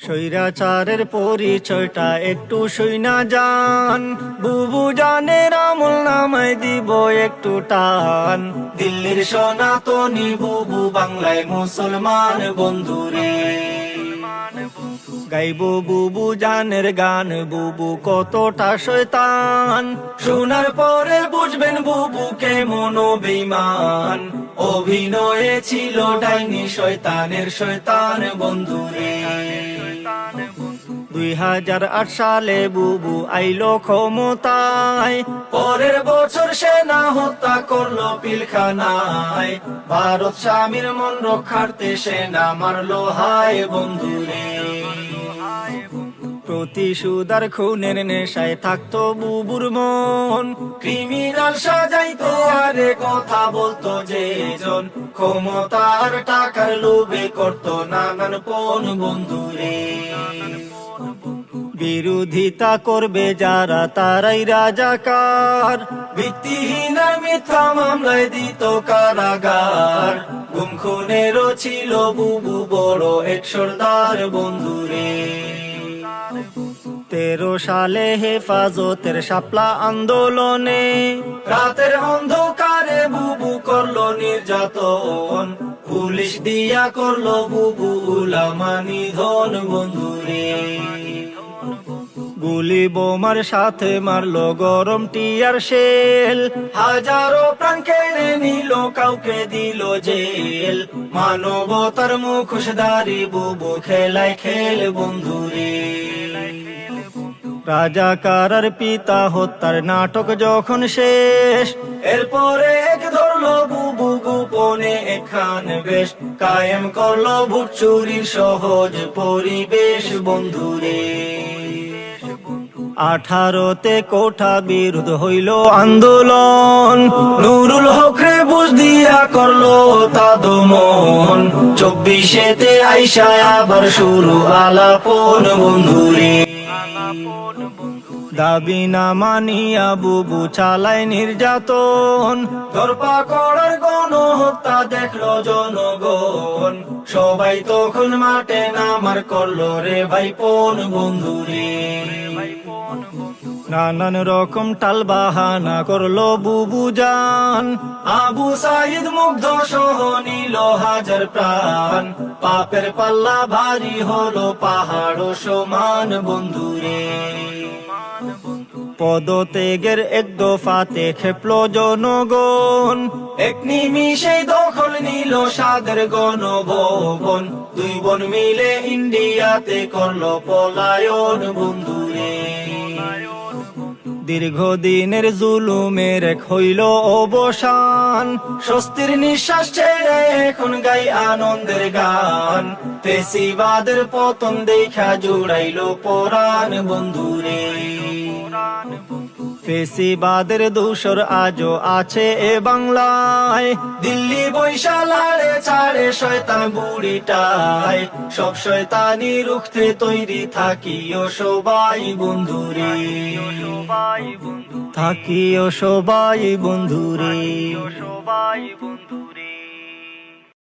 স্বৈরাচারের পরিচয়টা একটু শুইনা যান, বুবু জানের আমল নামায় দিব একটু টান। দিল্লির সনাতনী বুবু, বাংলায় মুসলমান বন্ধুরে। গাইব বুবু জানের গান, বুবু কতটা শয়তান। শোনার পরে বুঝবেন বুবু কেমন বেঈমান। অভিনয়ে ছিল ডাইনি শয়তানের শয়তান বন্ধুরে। 2008 সালে বুবু আইলো ক্ষমতায়, পরের বছর সেনা হত্যা করলো পিলখানায়। ভারত স্বামীর মন রক্ষার্থে সেনা মারলো হায় বন্ধুরে। প্রতিশোধার খুনের নেশায় থাকতো বুবুর মন, ক্রিমিনাল সাজাইতো আরে কথা বলতো যেজন। ক্ষমতার টাকার লোভে করতো নানান পণ বন্ধুরে। বিরোধিতা করবে যারা তারাই রাজাকার, ভিত্তিহীন আর মিথ্যা মামলায় দিত কারাগার। গুম খুনেরও ছিল বুবু বড় এক সর্দার বন্ধুরে। 13 সালে হেফাজতের শাপলা আন্দোলনে, রাতের অন্ধকারে বুবু করলো নির্যাতন। পুলিশ দিয়া করলো বুবু উলামা নিধন বন্ধুরে। গুলি বোমার সাথে মারলো গরম টিয়ার শেল, হাজারো প্রাণ কেড়ে নিল, কাউকে দিল জেল। মানবতার মুখোশধারী বুবু খেলায় খেল বন্ধুরে। রাজাকার আর পিতা হত্যার নাটক যখন শেষ, এরপরে এক ধরলো বুবু গোপনে এখান বেশ। কায়েম করলো ভোট চুরির সহজ পরিবেশ বন্ধুরে। 18তে কোঠা বিরোধ হইল আন্দোলন, নুরুল হকরে বুঝ দিয়া করলো তা দমন। 24তে আইসা আবার শুরু আলাপন বন্ধুরে। দাবি না মানিয়া বুবু চালায় নির্যাতন, ধরপাকড়ের গণহত্যা দেখলো জনগণ। সবাই তখন মাঠে নামার করলো রে ভাইপন বন্ধুরে। নানান রকম টাল বাহানা করলো বুবু জান, আবু সাইদ মুগ্ধ সহ নিল হাজার প্রাণ। পাপের পাল্লা ভারী হলো পাহাড় সমান বন্ধুরে। পদত্যাগের এক দফাতে খেপলো জনগণ, এক নিমিষে দখল নিল সাদের গণভবন। 2 বোন মিলে ইন্ডিয়াতে করলো পলায়ন বন্ধুরে। দীর্ঘদিনের জুলুমের এক হইল অবসান, স্বস্তির নিঃশ্বাস ছেড়ে এখন গাই আনন্দের গান। ফেসিবাদের পতন দেখা জুড়াইলো পরাণ বন্ধুরে। ফেসিবাদের দূষর আজও আছে এ বাংলায়, দিল্লি বৈশালারে ছাড়ে শয়তান বুড়িটায়। সব শয়তানি রুখতে তৈরি থাকিও সবাই বন্ধুরে। থাকিও সবাই বন্ধুরে।